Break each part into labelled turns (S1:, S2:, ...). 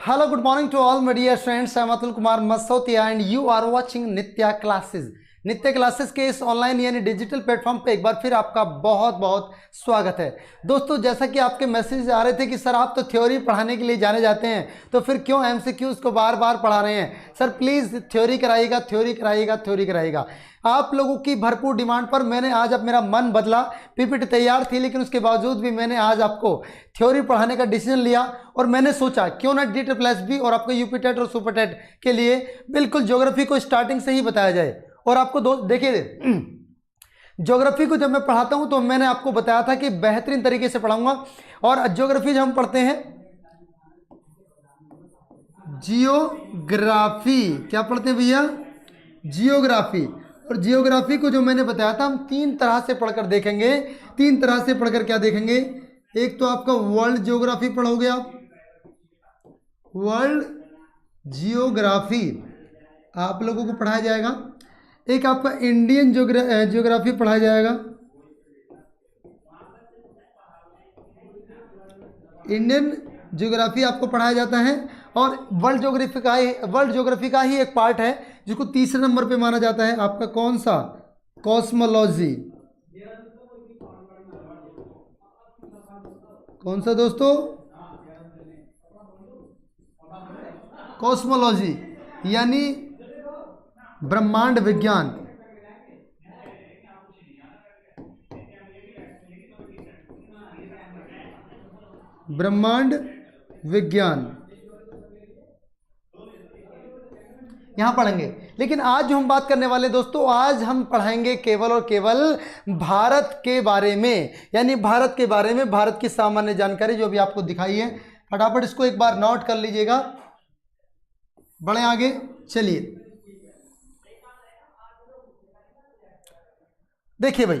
S1: Hello, good morning to all my dear friends. I am Atul Kumar Masotia and you are watching Nitya Classes. नित्य classes के इस online यानी digital platform पे एक बार फिर आपका बहुत बहुत स्वागत है। दोस्तों, जैसा कि आपके मैसेज आ रहे थे कि सर आप तो थ्योरी पढ़ाने के लिए जाने जाते हैं, तो फिर क्यों एमसीक्यूज को बार बार पढ़ा रहे हैं? सर प्लीज़ थ्योरी कराइएगा, थ्योरी कराइएगा, थ्योरी कराइएगा। आप लोगों की भरपूर डिमांड पर मैंने आज अब मेरा मन बदला। पीपीटी तैयार थी लेकिन उसके बावजूद भी मैंने आज आपको थ्योरी पढ़ाने का डिसीजन लिया और मैंने सोचा क्यों ना DSSB और आपको यूपी टेट और सुपर टेट के लिए बिल्कुल ज्योग्राफी को स्टार्टिंग से ही बताया जाए। और आपको देखिए, ज्योग्राफी को जब मैं पढ़ाता हूं तो मैंने आपको बताया था कि बेहतरीन तरीके से पढ़ाऊंगा। और ज्योग्राफी जब हम पढ़ते हैं, जियोग्राफी क्या पढ़ते हैं भैया? जियोग्राफी। और जियोग्राफी को जो मैंने बताया था हम तीन तरह से पढ़कर देखेंगे। तीन तरह से पढ़कर क्या देखेंगे? एक तो आपका वर्ल्ड जियोग्राफी पढ़ोगे आप, वर्ल्ड जियोग्राफी आप लोगों को पढ़ाया जाएगा। एक आपका इंडियन जियोग्राफी पढ़ाया जाएगा, इंडियन जियोग्राफी आपको पढ़ाया जाता है। और वर्ल्ड ज्योग्राफी का ही एक पार्ट है जिसको तीसरे नंबर पे माना जाता है आपका कौन सा? कॉस्मोलॉजी। कौन सा दोस्तों? कॉस्मोलॉजी यानी ब्रह्मांड विज्ञान। ब्रह्मांड विज्ञान यहां पढ़ेंगे। लेकिन आज जो हम बात करने वाले दोस्तों, आज हम पढ़ाएंगे केवल और केवल भारत के बारे में, यानी भारत के बारे में, भारत की सामान्य जानकारी जो अभी आपको दिखाई है। फटाफट इसको एक बार नोट कर लीजिएगा। बढ़े आगे, चलिए देखिए भाई,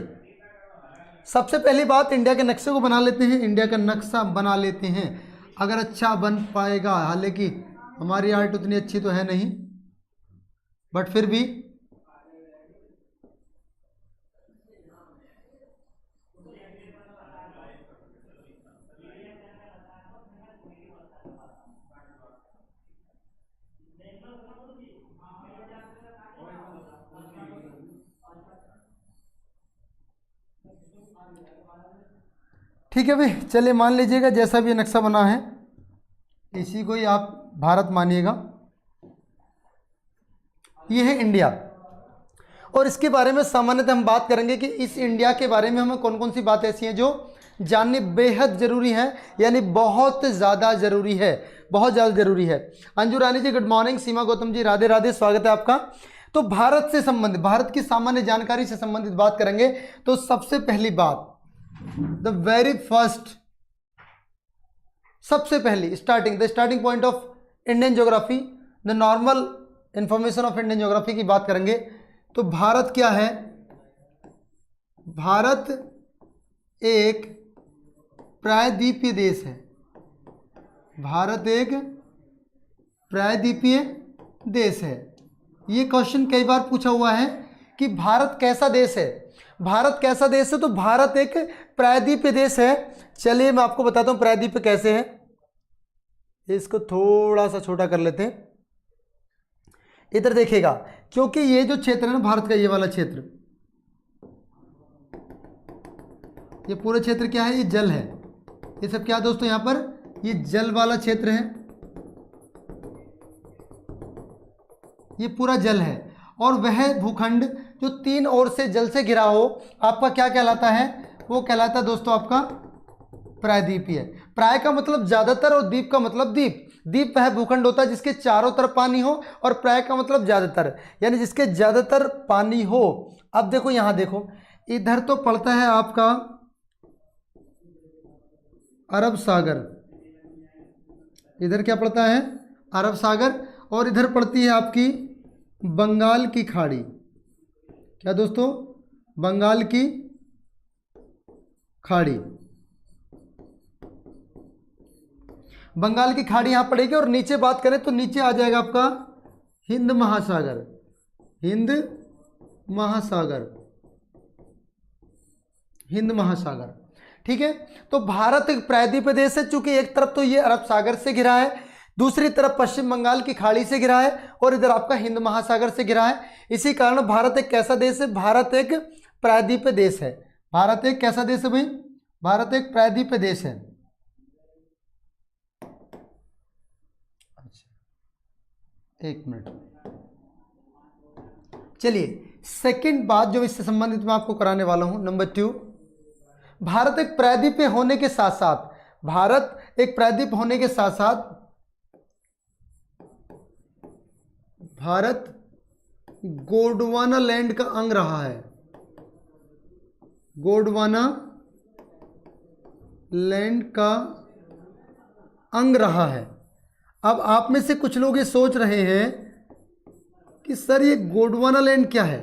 S1: सबसे पहली बात इंडिया के नक्शे को बना लेते हैं। इंडिया का नक्शा बना लेते हैं, अगर अच्छा बन पाएगा। हालांकि हमारी आर्ट उतनी अच्छी तो है नहीं, बट फिर भी ठीक है भाई। चलिए मान लीजिएगा जैसा भी नक्शा बना है इसी को ही आप भारत मानिएगा। ये है इंडिया और इसके बारे में सामान्यतः हम बात करेंगे कि इस इंडिया के बारे में हमें कौन कौन सी बातें ऐसी हैं जो जाननी बेहद ज़रूरी है, यानी बहुत ज़्यादा ज़रूरी है, बहुत ज़्यादा ज़रूरी है। अंजू रानी जी गुड मॉर्निंग, सीमा गौतम जी राधे राधे, स्वागत है आपका। तो भारत से संबंधित, भारत की सामान्य जानकारी से संबंधित बात करेंगे तो सबसे पहली बात, द वेरी फर्स्ट, सबसे पहली the starting point of Indian geography, the normal information of Indian geography की बात करेंगे तो भारत क्या है? भारत एक प्रायद्वीपीय देश है। भारत एक प्रायद्वीपीय देश है। ये क्वेश्चन कई बार पूछा हुआ है कि भारत कैसा देश है? भारत कैसा देश है? तो भारत एक प्रायद्वीपीय देश है। चलिए मैं आपको बताता हूं प्रायद्वीप कैसे है। इसको थोड़ा सा छोटा कर लेते हैं, इधर देखिएगा, क्योंकि ये जो क्षेत्र है ना भारत का, ये वाला क्षेत्र, ये पूरा क्षेत्र क्या है? ये जल है। ये सब क्या दोस्तों? यहाँ पर ये जल वाला क्षेत्र है, ये पूरा जल है। और वह भूखंड जो तीन ओर से जल से घिरा हो आपका क्या कहलाता है? वो कहलाता है दोस्तों आपका प्रायद्वीपीय। प्राय का मतलब ज्यादातर और द्वीप का मतलब द्वीप। द्वीप वह भूखंड होता है जिसके चारों तरफ पानी हो, और प्राय का मतलब ज्यादातर, यानी जिसके ज्यादातर पानी हो। अब देखो, यहां देखो, इधर तो पड़ता है आपका अरब सागर, इधर क्या पड़ता है? अरब सागर। और इधर पड़ती है आपकी बंगाल की खाड़ी। क्या दोस्तों? बंगाल की खाड़ी। बंगाल की खाड़ी यहां पड़ेगी। और नीचे बात करें तो नीचे आ जाएगा आपका हिंद महासागर। हिंद महासागर, हिंद महासागर। ठीक है, तो भारत एक प्रायद्वीपीय देश है, चूंकि एक तरफ तो ये अरब सागर से घिरा है, दूसरी तरफ पश्चिम बंगाल की खाड़ी से घिरा है और इधर आपका हिंद महासागर से घिरा है। इसी कारण भारत एक कैसा देश है? भारत एक प्रायद्वीपीय देश है। भारत एक कैसा देश है भाई? भारत एक प्रायद्वीपीय देश है। अच्छा, एक मिनट, चलिए सेकंड बात जो इससे संबंधित मैं आपको कराने वाला हूं, नंबर 2, भारत एक प्रायद्वीपीय होने के साथ साथ, भारत एक प्रायद्वीप होने के साथ साथ भारत गोंडवाना लैंड का अंग रहा है। गोंडवाना लैंड का अंग रहा है। अब आप में से कुछ लोग ये सोच रहे हैं कि सर ये गोंडवाना लैंड क्या है?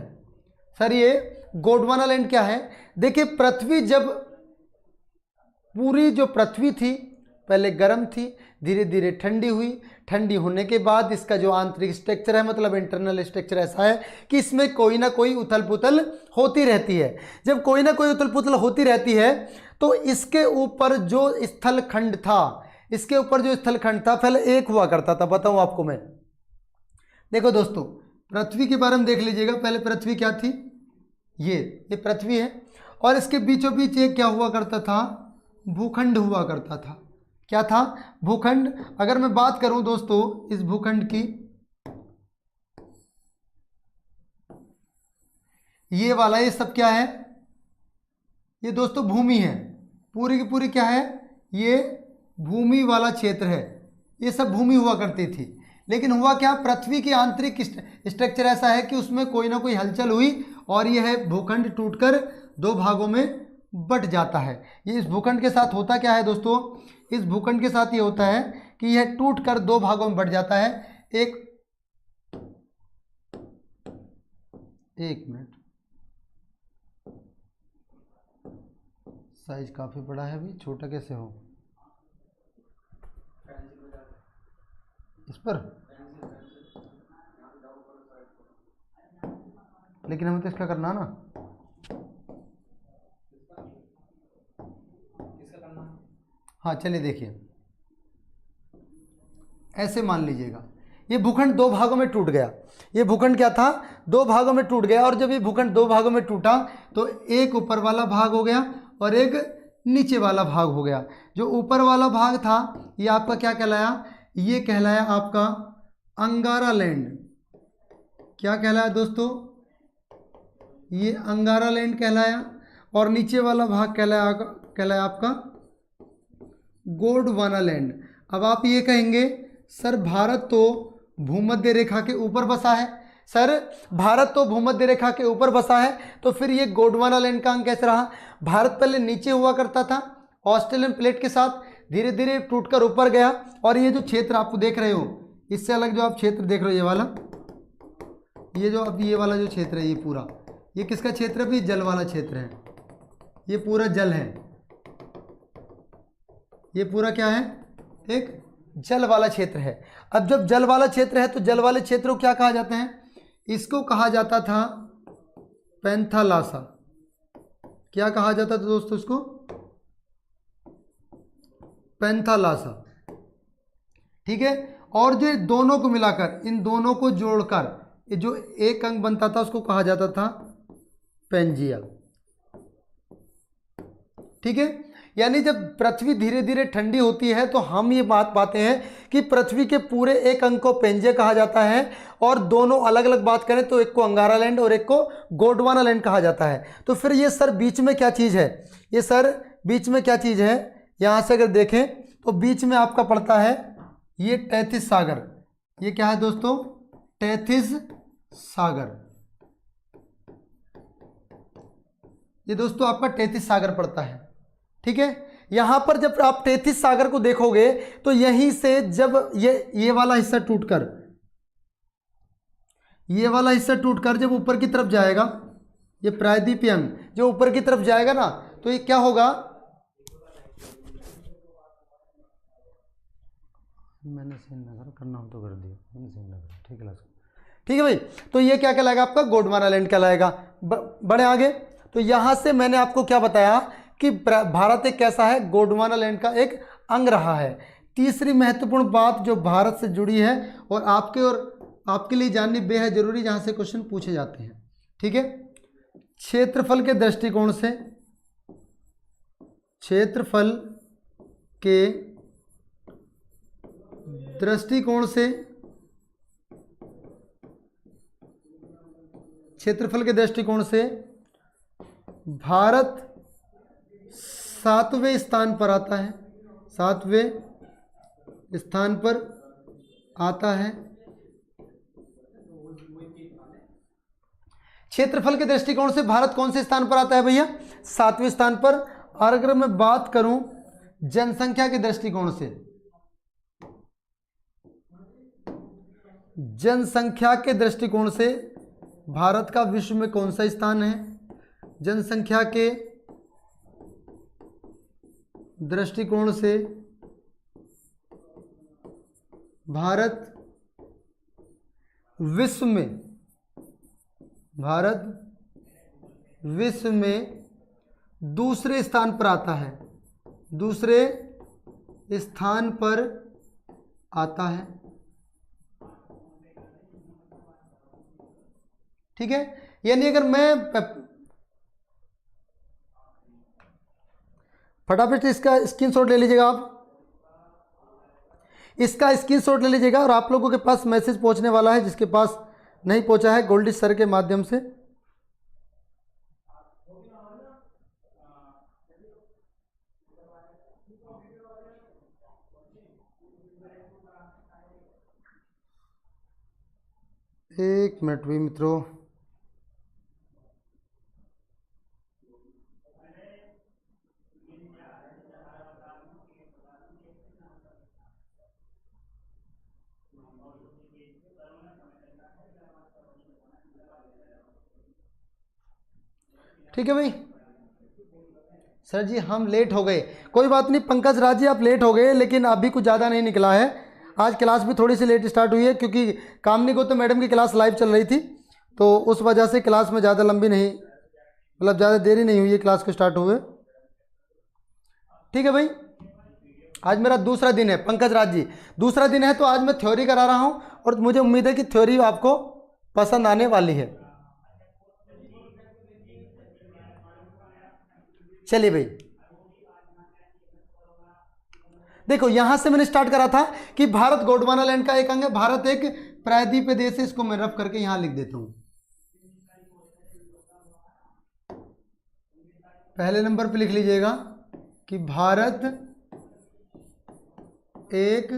S1: सर ये गोंडवाना लैंड क्या है? देखिए, पृथ्वी जब पूरी जो पृथ्वी थी पहले गर्म थी, धीरे धीरे ठंडी हुई। ठंडी होने के बाद इसका जो आंतरिक स्ट्रक्चर है, मतलब इंटरनल स्ट्रक्चर ऐसा है कि इसमें कोई ना कोई उथल पुथल होती रहती है। जब कोई ना कोई उथल पुथल होती रहती है तो इसके ऊपर जो स्थल खंड था, इसके ऊपर जो स्थल खंड था पहले एक हुआ करता था। बताऊं आपको मैं, देखो दोस्तों, पृथ्वी के बारे में देख लीजिएगा। पहले पृथ्वी क्या थी? ये पृथ्वी है और इसके बीचों बीच एक क्या हुआ करता था? भूखंड हुआ करता था। क्या था? भूखंड। अगर मैं बात करूं दोस्तों इस भूखंड की, ये वाला, ये सब क्या है? ये दोस्तों भूमि है। पूरी की पूरी क्या है? ये भूमि वाला क्षेत्र है। ये सब भूमि हुआ करती थी। लेकिन हुआ क्या? पृथ्वी की आंतरिक स्ट्रक्चर ऐसा है कि उसमें कोई ना कोई हलचल हुई और यह भूखंड टूटकर दो भागों में बट जाता है। ये इस भूखंड के साथ होता क्या है दोस्तों? इस भूखंड के साथ ये होता है कि यह टूटकर दो भागों में बट जाता है। एक मिनट, साइज काफी बड़ा है अभी, छोटा कैसे हो इस पर? लेकिन हमें तो इसका करना ना, हाँ चलिए देखिए, ऐसे मान लीजिएगा ये भूखंड दो भागों में टूट गया। ये भूखंड क्या था? दो भागों में टूट गया। और जब ये भूखंड दो भागों में टूटा तो एक ऊपर वाला भाग हो गया और एक नीचे वाला भाग हो गया। जो ऊपर वाला भाग था ये आपका क्या कहलाया? ये कहलाया आपका अंगारा लैंड। क्या कहलाया दोस्तों? ये अंगारा लैंड कहलाया। और नीचे वाला भाग कहलाया आपका गोंडवाना लैंड। अब आप ये कहेंगे सर भारत तो भूमध्य रेखा के ऊपर बसा है। सर भारत तो भूमध्य रेखा के ऊपर बसा है, तो फिर ये गोंडवाना लैंड का अंग कैसे रहा? भारत पहले नीचे हुआ करता था ऑस्ट्रेलियन प्लेट के साथ, धीरे धीरे टूटकर ऊपर गया। और ये जो क्षेत्र आप देख रहे हो, इससे अलग जो आप क्षेत्र देख रहे हो, ये वाला, ये जो अब ये वाला जो क्षेत्र है, ये पूरा, ये किसका क्षेत्र है? भी जल वाला क्षेत्र है। ये पूरा जल है। ये पूरा क्या है? एक जल वाला क्षेत्र है। अब जब जल वाला क्षेत्र है तो जल वाले क्षेत्र को क्या कहा जाता है? इसको कहा जाता था पैंथालासा। क्या कहा जाता था दोस्तों इसको? पैंथालासा। ठीक है। और जो दोनों को मिलाकर, इन दोनों को जोड़कर ये जो एक अंग बनता था उसको कहा जाता था पेंजिया। ठीक है। यानी जब पृथ्वी धीरे धीरे ठंडी होती है तो हम ये बात पाते हैं कि पृथ्वी के पूरे एक अंग को पेंजिया कहा जाता है। और दोनों अलग अलग बात करें तो एक को अंगारा लैंड और एक को गोंडवाना लैंड कहा जाता है। तो फिर ये सर बीच में क्या चीज़ है? ये सर बीच में क्या चीज़ है? यहाँ से अगर देखें तो बीच में आपका पड़ता है ये तैथिस सागर। ये क्या है दोस्तों? तैथिस सागर। ये दोस्तों आपका तैथिस सागर पड़ता है। ठीक है। यहां पर जब आप तैथिस सागर को देखोगे तो यहीं से जब ये वाला हिस्सा टूटकर, ये वाला हिस्सा टूटकर जब ऊपर की तरफ जाएगा, ये प्रायद्वीपीय अंग जो ऊपर की तरफ जाएगा ना, तो ये क्या होगा? मैंने श्रीनगर करना हो तो कर दिया, मैंने श्रीनगर। ठीक है, ठीक है भाई। तो ये क्या कहलाएगा? आपका गोंडवाना लैंड कहलाएगा। बड़े आगे, तो यहां से मैंने आपको क्या बताया कि भारत एक कैसा है? गोंडवाना लैंड का एक अंग रहा है। तीसरी महत्वपूर्ण बात जो भारत से जुड़ी है और आपके लिए जाननी बेहद जरूरी, जहां से क्वेश्चन पूछे जाते हैं, ठीक है। क्षेत्रफल के दृष्टिकोण से, क्षेत्रफल के दृष्टिकोण से, क्षेत्रफल के दृष्टिकोण से भारत 7वें स्थान पर आता है, 7वें स्थान पर आता है। क्षेत्रफल के दृष्टिकोण से भारत कौन से स्थान पर आता है भैया? 7वें स्थान पर। और अगर मैं बात करूं जनसंख्या के दृष्टिकोण से, जनसंख्या के दृष्टिकोण से भारत का विश्व में कौन सा स्थान है? जनसंख्या के दृष्टिकोण से भारत विश्व में दूसरे स्थान पर आता है, दूसरे स्थान पर आता है, ठीक है। यानी अगर मैं फटाफट इसका स्क्रीनशॉट ले लीजिएगा, आप इसका स्क्रीनशॉट ले लीजिएगा और आप लोगों के पास मैसेज पहुंचने वाला है, जिसके पास नहीं पहुंचा है गोल्डी सर के माध्यम से। एक मिनट भी मित्रों, ठीक है भाई। सर जी हम लेट हो गए, कोई बात नहीं पंकज राज जी, आप लेट हो गए लेकिन अभी कुछ ज़्यादा नहीं निकला है। आज क्लास भी थोड़ी सी लेट स्टार्ट हुई है क्योंकि कामनी गौतम मैडम की क्लास लाइव चल रही थी, तो उस वजह से क्लास में ज़्यादा लंबी नहीं, मतलब ज़्यादा देरी नहीं हुई है क्लास को स्टार्ट हुए। ठीक है भाई, आज मेरा दूसरा दिन है पंकज राज जी, दूसरा दिन है, तो आज मैं थ्योरी करा रहा हूँ और मुझे उम्मीद है कि थ्योरी आपको पसंद आने वाली है। चलिए भाई, देखो यहां से मैंने स्टार्ट करा था कि भारत गोंडवाना लैंड का एक अंग है, भारत एक प्रायद्वीपीय देश है, इसको मैं रफ करके यहां लिख देता हूं। पहले नंबर पे लिख लीजिएगा कि भारत एक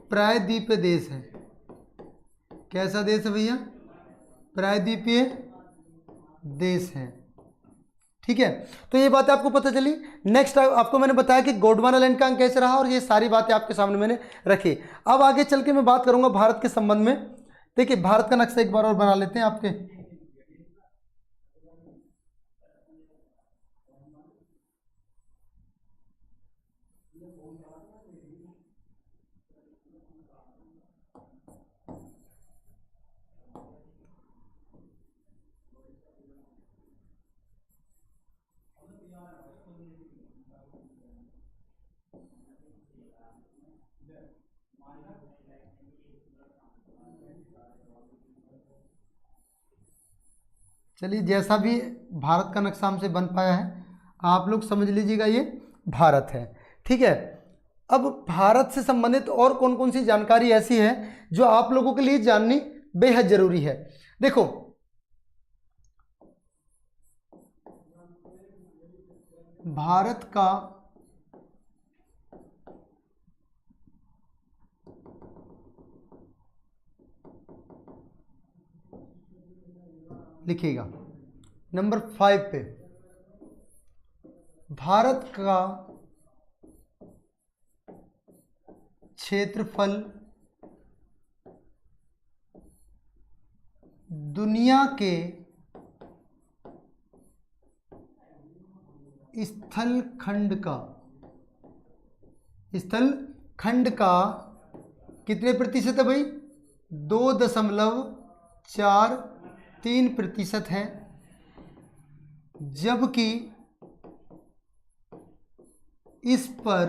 S1: प्रायद्वीपीय देश है। कैसा देश है भैया? प्रायद्वीपीय देश है, ठीक है। तो ये बात आपको पता चली। नेक्स्ट आपको मैंने बताया कि गोंडवाना लैंड का अंक कैसे रहा और ये सारी बातें आपके सामने मैंने रखी। अब आगे चल के मैं बात करूंगा भारत के संबंध में। देखिए भारत का नक्शा एक बार और बना लेते हैं आपके। चलिए जैसा भी भारत का नक्शा हमसे बन पाया है आप लोग समझ लीजिएगा ये भारत है, ठीक है। अब भारत से संबंधित और कौन कौन सी जानकारी ऐसी है जो आप लोगों के लिए जाननी बेहद जरूरी है। देखो भारत का लिखिएगा नंबर 5 पे, भारत का क्षेत्रफल दुनिया के स्थल खंड का कितने प्रतिशत है भाई? 2.43% है, जबकि इस पर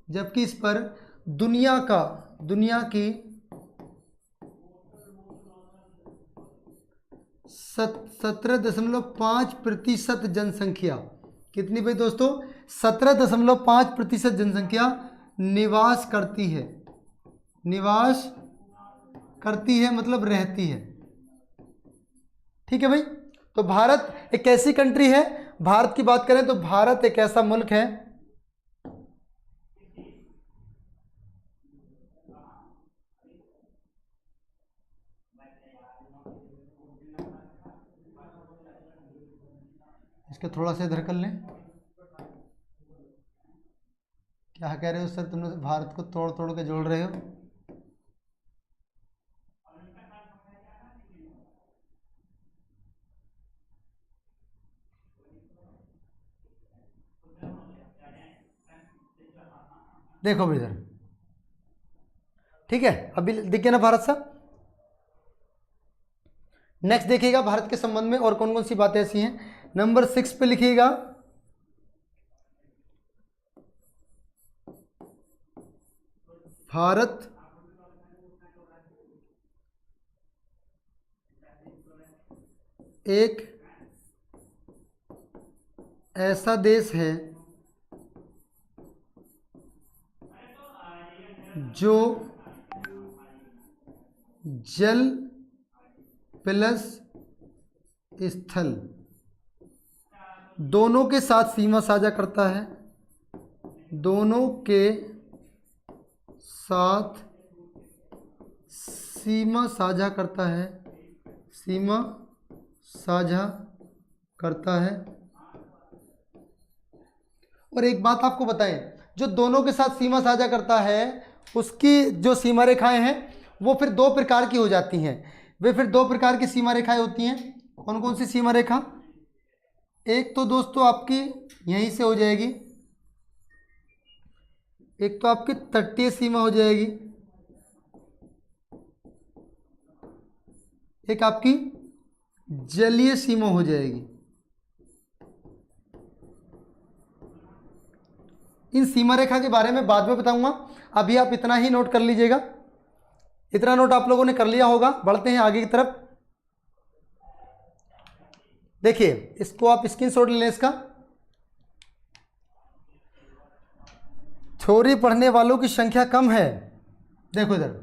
S1: जबकि इस पर दुनिया की 17.5% जनसंख्या, कितनी भाई दोस्तों, 17.5% जनसंख्या निवास करती है, मतलब रहती है। ठीक है भाई। तो भारत एक ऐसी कंट्री है, भारत की बात करें तो भारत एक ऐसा मुल्क है इसके थोड़ा सा इधर कर लें। क्या कह रहे हो सर, तुमने भारत को तोड़ तोड़ के जोड़ रहे हो। देखो भी इधर, ठीक है, अभी देखिए ना भारत साहब। नेक्स्ट देखिएगा भारत के संबंध में और कौन कौन सी बातें ऐसी हैं। नंबर 6 पे लिखिएगा, भारत एक ऐसा देश है जो जल प्लस स्थल दोनों के साथ सीमा साझा करता है, दोनों के साथ सीमा साझा करता है, सीमा साझा करता है। और एक बात आपको बताएं, जो दोनों के साथ सीमा साझा करता है उसकी जो सीमा रेखाएं हैं वो फिर दो प्रकार की हो जाती हैं। वे फिर दो प्रकार की सीमा रेखाएं होती हैं। कौन कौन सी सीमा रेखा? एक तो दोस्तों आपकी यहीं से हो जाएगी, एक तो आपकी तटीय सीमा हो जाएगी, एक आपकी जलीय सीमा हो जाएगी। इन सीमा रेखा के बारे में बाद में बताऊंगा, अभी आप इतना ही नोट कर लीजिएगा। इतना नोट आप लोगों ने कर लिया होगा। बढ़ते हैं आगे की तरफ। देखिए इसको आप स्क्रीनशॉट ले लें इसका। थ्योरी पढ़ने वालों की संख्या कम है। देखो इधर,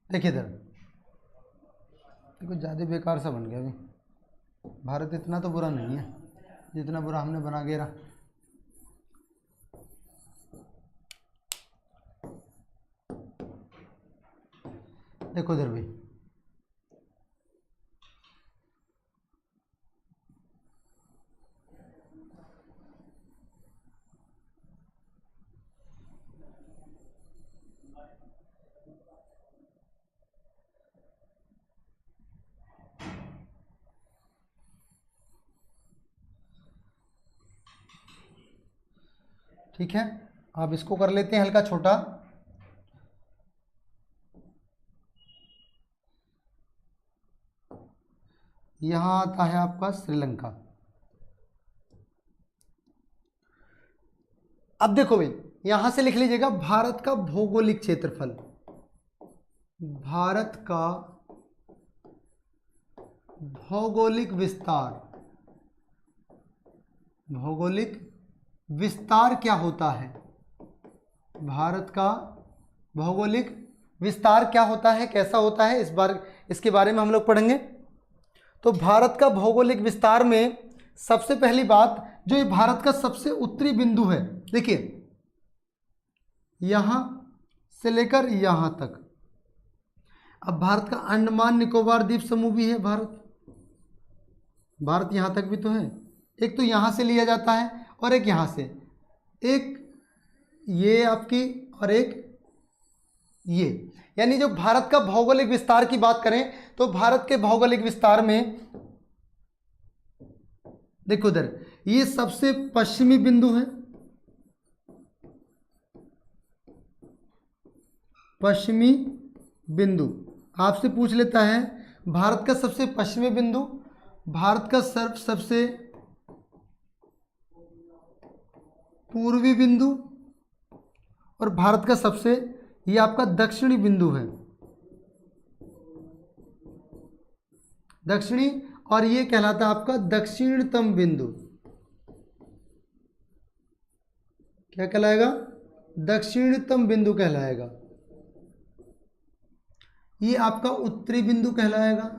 S1: देखिए इधर, देखो ज़्यादा बेकार सा बन गया। अभी भारत इतना तो बुरा नहीं है जितना बुरा हमने बना के रहा। देखो इधर भी, ठीक है। अब इसको कर लेते हैं हल्का छोटा। यहां आता है आपका श्रीलंका। अब देखो भाई, यहां से लिख लीजिएगा भारत का भौगोलिक क्षेत्रफल। भारत का भौगोलिक विस्तार, भौगोलिक विस्तार क्या होता है? भारत का भौगोलिक विस्तार क्या होता है, कैसा होता है, इसके बारे में हम लोग पढ़ेंगे। तो भारत का भौगोलिक विस्तार में सबसे पहली बात, जो ये भारत का सबसे उत्तरी बिंदु है, देखिए यहां से लेकर यहां तक। अब भारत का अंडमान निकोबार द्वीप समूह भी है। भारत यहां तक भी तो है। एक तो यहां से लिया जाता है और एक यहां से, एक ये आपकी और एक ये, यानी जो भारत का भौगोलिक विस्तार की बात करें तो भारत के भौगोलिक विस्तार में देखो इधर, ये सबसे पश्चिमी बिंदु है, पश्चिमी बिंदु। आपसे पूछ लेता है भारत का सबसे पश्चिमी बिंदु, भारत का सबसे पूर्वी बिंदु और भारत का सबसे, ये आपका दक्षिणी बिंदु है, दक्षिणी, और ये कहलाता है आपका दक्षिणतम बिंदु। क्या कहलाएगा? दक्षिणतम बिंदु कहलाएगा। ये आपका उत्तरी बिंदु कहलाएगा।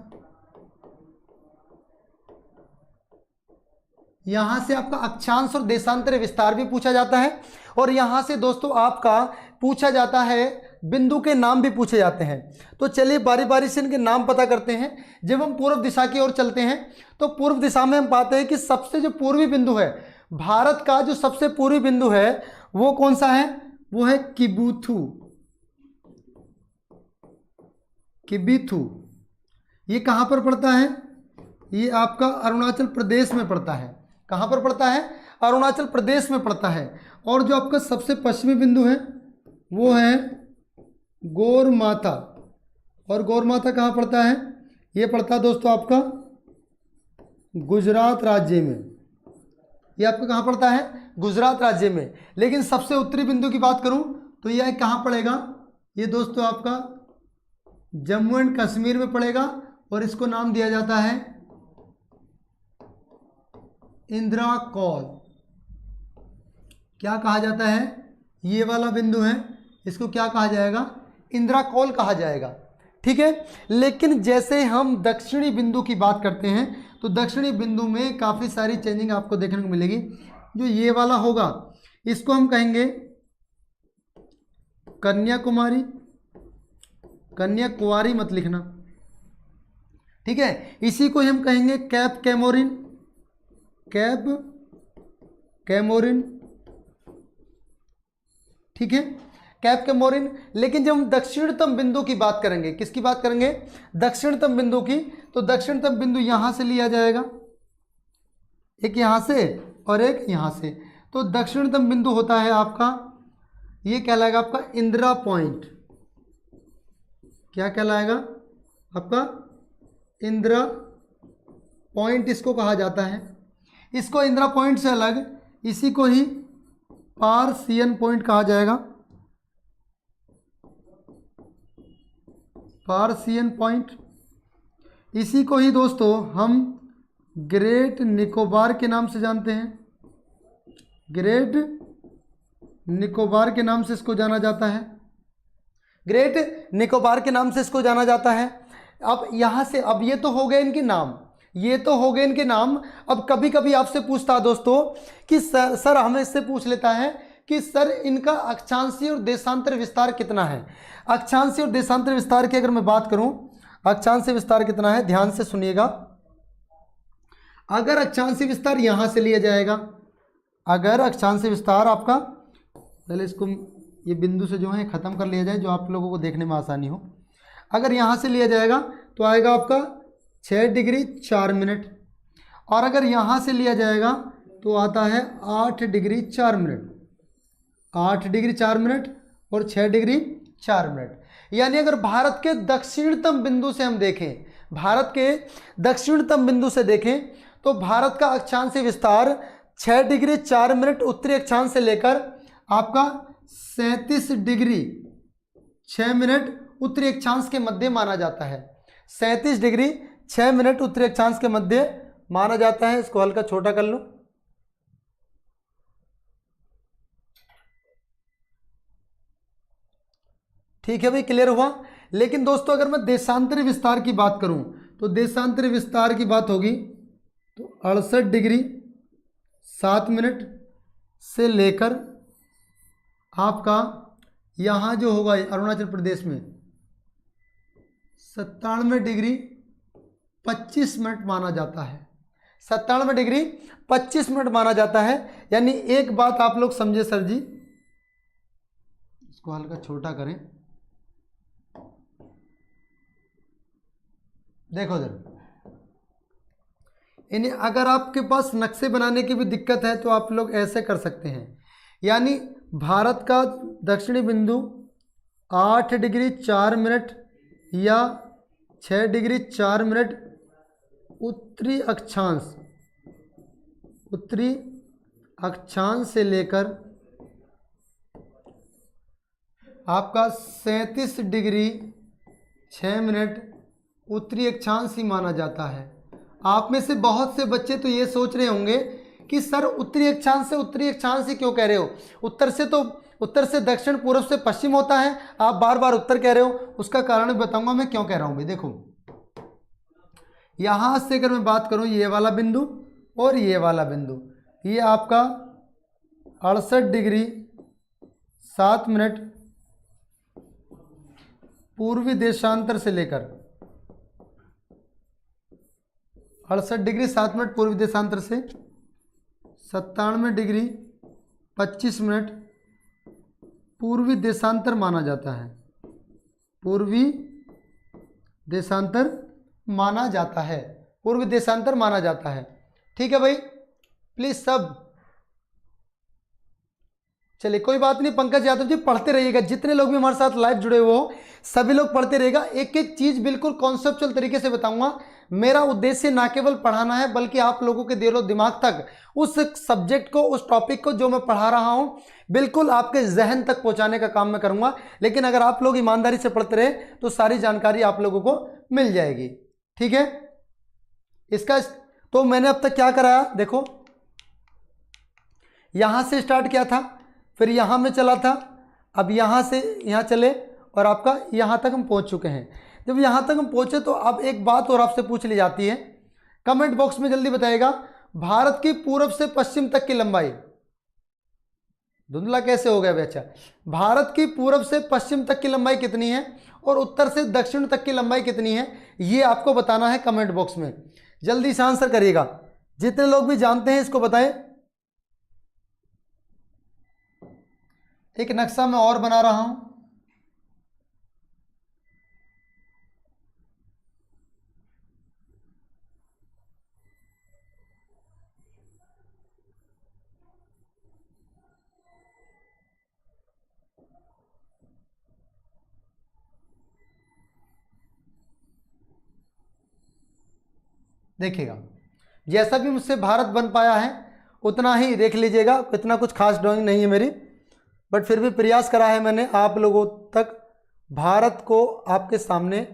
S1: यहां से आपका अक्षांश और देशांतर विस्तार भी पूछा जाता है, और यहां से दोस्तों आपका पूछा जाता है, बिंदु के नाम भी पूछे जाते हैं। तो चलिए बारी बारी से इनके नाम पता करते हैं। जब हम पूर्व दिशा की ओर चलते हैं तो पूर्व दिशा में हम पाते हैं कि सबसे जो पूर्वी बिंदु है, भारत का जो सबसे पूर्वी बिंदु है वो कौन सा है? वो है किबुथु। किबिथु, ये कहाँ पर पड़ता है? ये आपका अरुणाचल प्रदेश में पड़ता है। कहाँ पर पड़ता है? अरुणाचल प्रदेश में पड़ता है। और जो आपका सबसे पश्चिमी बिंदु है वो है गोरमाथा। और गोरमाथा कहाँ पड़ता है? ये पड़ता है दोस्तों आपका गुजरात राज्य में। ये आपका कहाँ पड़ता है? गुजरात राज्य में। लेकिन सबसे उत्तरी बिंदु की बात करूँ तो यह कहाँ पड़ेगा? ये दोस्तों आपका जम्मू एंड कश्मीर में पड़ेगा, और इसको नाम दिया जाता है इंदिरा कौल। क्या कहा जाता है? ये वाला बिंदु है, इसको क्या कहा जाएगा? इंदिरा कौल कहा जाएगा। ठीक है। लेकिन जैसे हम दक्षिणी बिंदु की बात करते हैं तो दक्षिणी बिंदु में काफ़ी सारी चेंजिंग आपको देखने को मिलेगी। जो ये वाला होगा इसको हम कहेंगे कन्याकुमारी। कन्याकुमारी मत लिखना, ठीक है। इसी को हम कहेंगे कैप कैमोरिन। कैप कैमोरिन, ठीक है, कैप कैमोरिन। लेकिन जब हम दक्षिणतम बिंदु की बात करेंगे, किसकी बात करेंगे? दक्षिणतम बिंदु की, तो दक्षिणतम बिंदु यहां से लिया जाएगा, एक यहां से और एक यहां से। तो दक्षिणतम बिंदु होता है आपका, ये कहलाएगा आपका इंदिरा पॉइंट। क्या कहलाएगा? आपका इंदिरा पॉइंट इसको कहा जाता है। इसको इंदिरा पॉइंट से अलग इसी को ही पार्सियन पॉइंट कहा जाएगा। पार्सियन पॉइंट, इसी को ही दोस्तों हम ग्रेट निकोबार के नाम से जानते हैं। ग्रेट निकोबार के नाम से इसको जाना जाता है। ग्रेट निकोबार के नाम से इसको जाना जाता है। अब यहाँ से, अब ये तो हो गए इनके नाम, ये तो हो गए इनके नाम। अब कभी कभी आपसे पूछता है दोस्तों कि सर हमें इससे पूछ लेता है कि सर इनका अक्षांशीय और देशांतर विस्तार कितना है। अक्षांशीय और देशांतर विस्तार की अगर मैं बात करूं, अक्षांशीय विस्तार कितना है, ध्यान से सुनिएगा। अगर अक्षांशीय विस्तार यहां से लिया जाएगा, अगर अक्षांशीय विस्तार आपका, पहले इसको ये बिंदु से जो है ख़त्म कर लिया जाए, जो आप लोगों को देखने में आसानी हो। अगर यहाँ से लिया जाएगा तो आएगा आपका 6 डिग्री 4 मिनट, और अगर यहाँ से लिया जाएगा तो आता है 8 डिग्री 4 मिनट। 8 डिग्री 4 मिनट और 6 डिग्री 4 मिनट। यानी अगर भारत के दक्षिणतम बिंदु से हम देखें, भारत के दक्षिणतम बिंदु से देखें तो भारत का अक्षांशीय विस्तार 6 डिग्री 4 मिनट उत्तरी अक्षांश से लेकर आपका 37 डिग्री 6 मिनट उत्तरी अक्षांश के मध्य माना जाता है। 37 डिग्री 6 मिनट उत्तरी अक्षांश के मध्य माना जाता है। इसको हल्का छोटा कर लो। ठीक है भाई, क्लियर हुआ। लेकिन दोस्तों अगर मैं देशांतरी विस्तार की बात करूं तो देशांतरी विस्तार की बात होगी तो 68 डिग्री 7 मिनट से लेकर आपका यहाँ जो होगा अरुणाचल प्रदेश में 97 डिग्री 25 मिनट माना जाता है। 97 डिग्री 25 मिनट माना जाता है। यानी एक बात आप लोग समझे सर जी, इसको हल्का छोटा करें। देखो इधर, यानी अगर आपके पास नक्शे बनाने की भी दिक्कत है तो आप लोग ऐसे कर सकते हैं। यानी भारत का दक्षिणी बिंदु 8 डिग्री 4 मिनट या 6 डिग्री 4 मिनट उत्तरी अक्षांश से लेकर आपका 37 डिग्री 6 मिनट उत्तरी अक्षांश ही माना जाता है। आप में से बहुत से बच्चे तो ये सोच रहे होंगे कि सर उत्तरी अक्षांश से उत्तरी अक्षांश ही क्यों कह रहे हो, उत्तर से दक्षिण, पूर्व से पश्चिम होता है, आप बार बार उत्तर कह रहे हो। उसका कारण बताऊंगा मैं क्यों कह रहा हूं भाई। देखो यहां से अगर मैं बात करूं, ये वाला बिंदु और ये वाला बिंदु, ये आपका 68 डिग्री 7 मिनट पूर्वी देशांतर से लेकर 68 डिग्री 7 मिनट पूर्वी देशांतर से 97 डिग्री 25 मिनट पूर्वी देशांतर माना जाता है, पूर्वी देशांतर माना जाता है, पूर्वी देशांतर माना जाता है। ठीक है भाई, प्लीज सब चलिए कोई बात नहीं। पंकज यादव जी पढ़ते रहिएगा, जितने लोग भी हमारे साथ लाइव जुड़े हुए हो सभी लोग पढ़ते रहिएगा। एक एक चीज बिल्कुल कॉन्सेप्चुअल तरीके से बताऊंगा। मेरा उद्देश्य ना केवल पढ़ाना है बल्कि आप लोगों के दिलो दिमाग तक उस सब्जेक्ट को, उस टॉपिक को जो मैं पढ़ा रहा हूं बिल्कुल आपके जहन तक पहुंचाने का काम मैं करूंगा। लेकिन अगर आप लोग ईमानदारी से पढ़ते रहे तो सारी जानकारी आप लोगों को मिल जाएगी। ठीक है, इसका तो मैंने अब तक क्या कराया, देखो यहां से स्टार्ट किया था, फिर यहां में चला था, अब यहां से यहां चले और आपका यहां तक हम पहुंच चुके हैं। जब यहां तक हम पहुंचे तो अब एक बात और आपसे पूछ ली जाती है, कमेंट बॉक्स में जल्दी बताइएगा, भारत की पूर्व से पश्चिम तक की लंबाई, धुंधला कैसे हो गया भाई? अच्छा, भारत की पूर्व से पश्चिम तक की लंबाई कितनी है और उत्तर से दक्षिण तक की लंबाई कितनी है, ये आपको बताना है कमेंट बॉक्स में। जल्दी से आंसर करिएगा, जितने लोग भी जानते हैं इसको बताएं। एक नक्शा मैं और बना रहा हूं, देखिएगा जैसा भी मुझसे भारत बन पाया है उतना ही देख लीजिएगा, इतना कुछ खास ड्राइंग नहीं है मेरी, बट फिर भी प्रयास करा है मैंने आप लोगों तक भारत को आपके सामने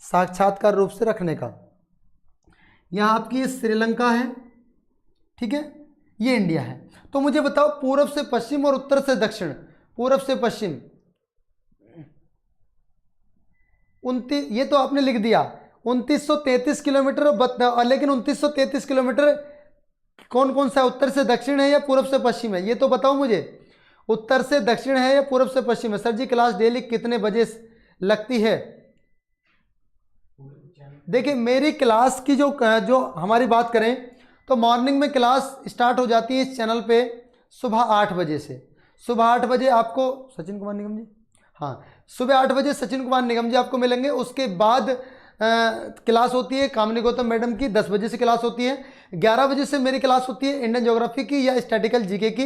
S1: साक्षात्कार रूप से रखने का। यहाँ आपकी श्रीलंका है, ठीक है, ये इंडिया है। तो मुझे बताओ पूर्व से पश्चिम और उत्तर से दक्षिण, पूर्व से पश्चिम 29, ये तो आपने लिख दिया 2933 किलोमीटर, लेकिन 2933 किलोमीटर कौन कौन सा है, उत्तर से दक्षिण है या पूर्व से पश्चिम है, ये तो बताओ मुझे, उत्तर से दक्षिण है या पूर्व से पश्चिम है। सर जी क्लास डेली कितने बजे लगती है? देखिए मेरी क्लास की जो हमारी बात करें तो मॉर्निंग में क्लास स्टार्ट हो जाती है इस चैनल पे सुबह 8 बजे से। सुबह 8 बजे आपको सचिन कुमार निगम जी, हाँ सुबह 8 बजे सचिन कुमार निगम जी आपको मिलेंगे। उसके बाद क्लास होती है कामिनी गौतम मैडम की, 10 बजे से क्लास होती है। 11 बजे से मेरी क्लास होती है इंडियन ज्योग्राफी की या स्टैटिकल जीके की।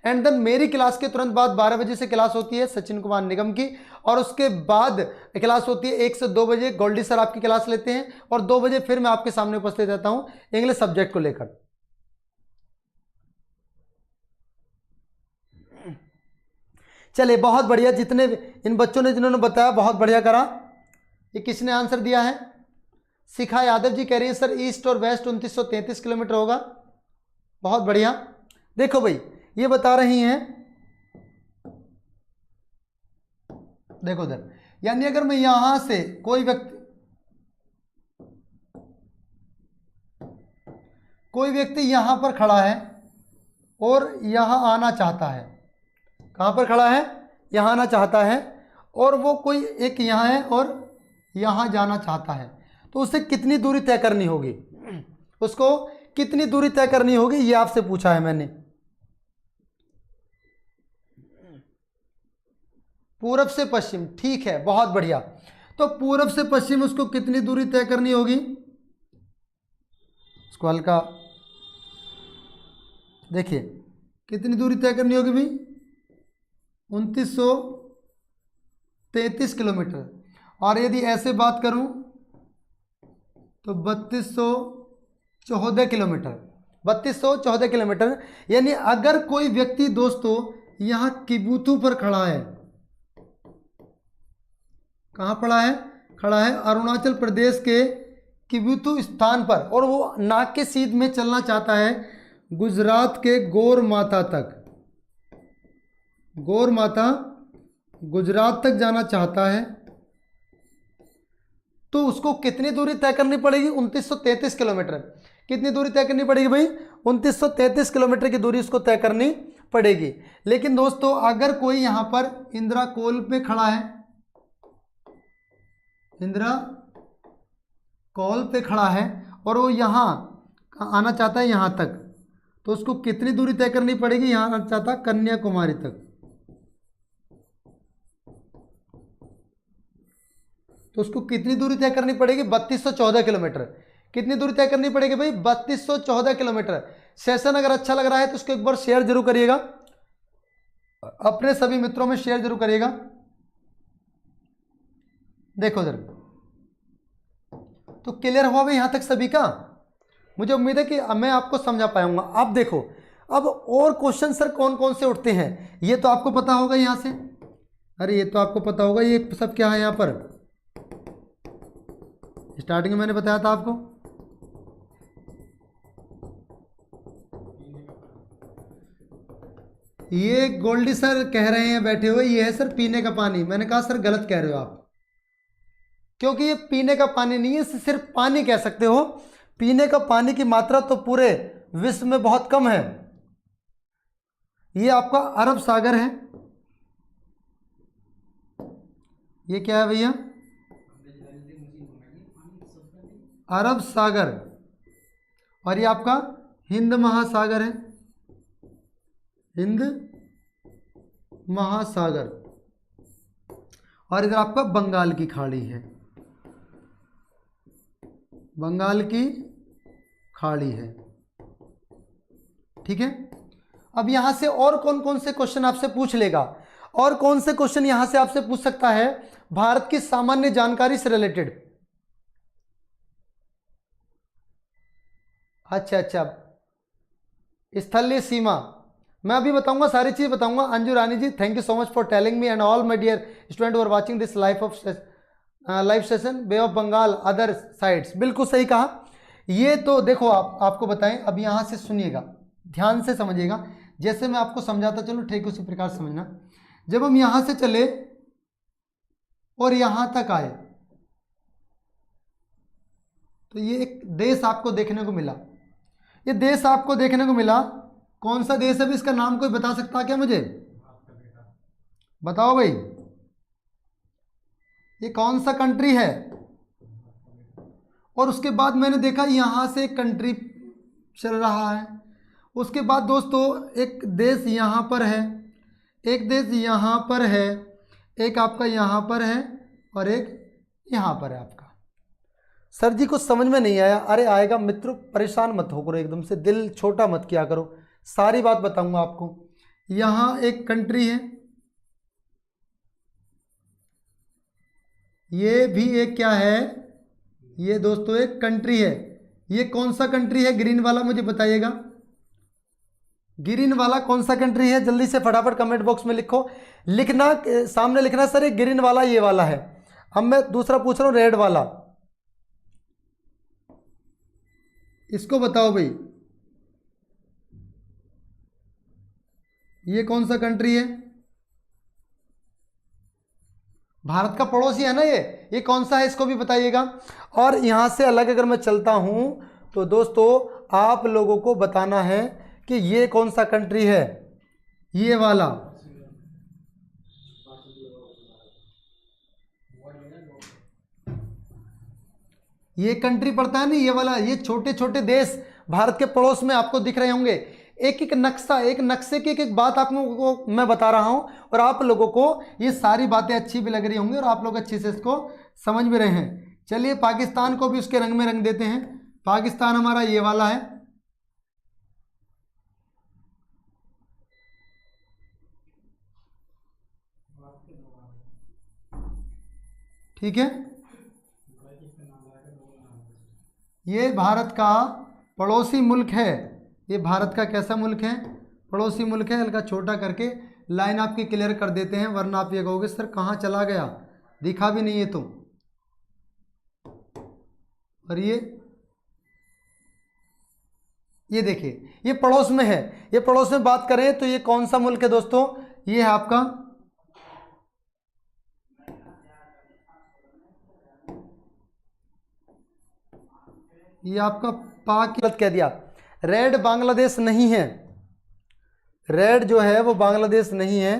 S1: एंड देन मेरी क्लास के तुरंत बाद 12 बजे से क्लास होती है सचिन कुमार निगम की, और उसके बाद क्लास होती है 1 से 2 बजे गोल्डी सर आपकी क्लास लेते हैं, और 2 बजे फिर मैं आपके सामने उपस्थित रहता हूं इंग्लिश सब्जेक्ट को लेकर। चलिए बहुत बढ़िया, जितने इन बच्चों ने जिन्होंने बताया बहुत बढ़िया करा। ये किसने आंसर दिया है? शिखा यादव जी कह रही है सर ईस्ट और वेस्ट 2933 किलोमीटर होगा। बहुत बढ़िया। देखो भाई ये बता रही हैं, देखो इधर, यानी अगर मैं यहां से कोई व्यक्ति यहां पर खड़ा है और यहां आना चाहता है, कहां पर खड़ा है? यहां आना चाहता है, और वो कोई एक यहां है और यहां जाना चाहता है, तो उसे कितनी दूरी तय करनी होगी? उसको कितनी दूरी तय करनी होगी ये आपसे पूछा है मैंने। पूरब से पश्चिम, ठीक है बहुत बढ़िया। तो पूरब से पश्चिम उसको कितनी दूरी तय करनी होगी? इसको हल्का देखिए कितनी दूरी तय करनी होगी भाई, 2933 किलोमीटर। और यदि ऐसे बात करूं तो 3214 किलोमीटर, 3214 किलोमीटर। यानी अगर कोई व्यक्ति दोस्तों यहाँ किबुथु पर खड़ा है, कहाँ पड़ा है, खड़ा है अरुणाचल प्रदेश के किबुथु स्थान पर, और वो नाक के सीध में चलना चाहता है गुजरात के गौर माता तक, गौर माता गुजरात तक जाना चाहता है, तो उसको कितनी दूरी तय करनी पड़ेगी, 2933 किलोमीटर। कितनी दूरी तय करनी पड़ेगी भाई, 2933 किलोमीटर की दूरी उसको तय करनी पड़ेगी। लेकिन दोस्तों अगर कोई यहाँ पर इंदिरा कोल पे खड़ा है, इंदिरा कॉल पे खड़ा है और वो यहाँ आना चाहता है यहाँ तक, तो उसको कितनी दूरी तय करनी पड़ेगी, यहाँ आना चाहता है कन्याकुमारी तक, तो उसको कितनी दूरी तय करनी पड़ेगी, 3214 किलोमीटर। कितनी दूरी तय करनी पड़ेगी भाई, 3214 किलोमीटर। सेशन अगर अच्छा लग रहा है तो उसको एक बार शेयर जरूर करिएगा, अपने सभी मित्रों में शेयर जरूर करिएगा। देखो जरा, तो क्लियर हुआ भाई यहाँ तक सभी का। मुझे उम्मीद है कि मैं आपको समझा पाऊंगा। अब देखो, अब और क्वेश्चन सर कौन कौन से उठते हैं, ये तो आपको पता होगा यहाँ से, अरे ये तो आपको पता होगा, ये सब क्या है यहाँ पर, स्टार्टिंग में मैंने बताया था आपको, ये गोल्डी सर कह रहे हैं बैठे हुए, ये है सर पीने का पानी। मैंने कहा सर गलत कह रहे हो आप, क्योंकि ये पीने का पानी नहीं है, इसे सिर्फ पानी कह सकते हो। पीने का पानी की मात्रा तो पूरे विश्व में बहुत कम है। ये आपका अरब सागर है, ये क्या है भैया, अरब सागर, और ये आपका हिंद महासागर है, हिंद महासागर, और इधर आपका बंगाल की खाड़ी है, बंगाल की खाड़ी है। ठीक है, अब यहां से और कौन कौन से क्वेश्चन आपसे पूछ लेगा, और कौन से क्वेश्चन यहां से आपसे पूछ सकता है भारत की सामान्य जानकारी से रिलेटेड। अच्छा, स्थलीय सीमा मैं अभी बताऊंगा, सारी चीज बताऊंगा। Anju Rani ji, thank you so much for telling me and all my dear student are watching this live session, bay of Bengal other sides, बिल्कुल सही कहा। ये तो देखो आपको बताएं, अब यहां से सुनिएगा, ध्यान से समझिएगा, जैसे मैं आपको समझाता चलूं ठीक उसी प्रकार समझना। जब हम यहां से चले और यहां तक आए तो ये एक देश आपको देखने को मिला, ये देश आपको देखने को मिला। कौन सा देश है, इसका नाम कोई बता सकता है क्या मुझे, बताओ भाई, ये कौन सा कंट्री है। और उसके बाद मैंने देखा यहां से एक कंट्री चल रहा है, उसके बाद दोस्तों एक देश यहां पर है, एक देश यहां पर है, एक आपका यहां पर है, और एक यहां पर है आपका। सर जी कुछ समझ में नहीं आया, अरे आएगा मित्रों, परेशान मत हो करो, एकदम से दिल छोटा मत किया करो, सारी बात बताऊंगा आपको। यहां एक कंट्री है, ये भी एक क्या है, ये दोस्तों एक कंट्री है। ये कौन सा कंट्री है, ग्रीन वाला मुझे बताइएगा, ग्रीन वाला कौन सा कंट्री है, जल्दी से फटाफट कमेंट बॉक्स में लिखो, लिखना सामने लिखना सर ये ग्रीन वाला ये वाला है। अब मैं दूसरा पूछ रहा हूं, रेड वाला, इसको बताओ भाई, ये कौन सा कंट्री है, भारत का पड़ोसी है ना ये कौन सा है, इसको भी बताइएगा। और यहां से अलग अगर मैं चलता हूं तो दोस्तों आप लोगों को बताना है कि ये कौन सा कंट्री है, ये वाला, ये कंट्री पड़ता है ना ये वाला। ये छोटे छोटे देश भारत के पड़ोस में आपको दिख रहे होंगे, एक एक नक्शा, एक नक्शे की एक एक बात आप लोगों को मैं बता रहा हूं, और आप लोगों को ये सारी बातें अच्छी भी लग रही होंगी और आप लोग अच्छे से इसको समझ भी रहे हैं। चलिए पाकिस्तान को भी उसके रंग में रंग देते हैं, पाकिस्तान हमारा ये वाला है, ठीक है। ये भारत का पड़ोसी मुल्क है, ये भारत का कैसा मुल्क है, पड़ोसी मुल्क है। हल्का छोटा करके लाइन आपकी क्लियर कर देते हैं, वरना आप ये कहोगे सर कहाँ चला गया, दिखा भी नहीं है तो। और ये देखिए ये पड़ोस में है, ये पड़ोस में बात करें तो ये कौन सा मुल्क है दोस्तों, ये है आपका, ये आपका गलत कह दिया, रेड बांग्लादेश नहीं है, रेड जो है वो बांग्लादेश नहीं है।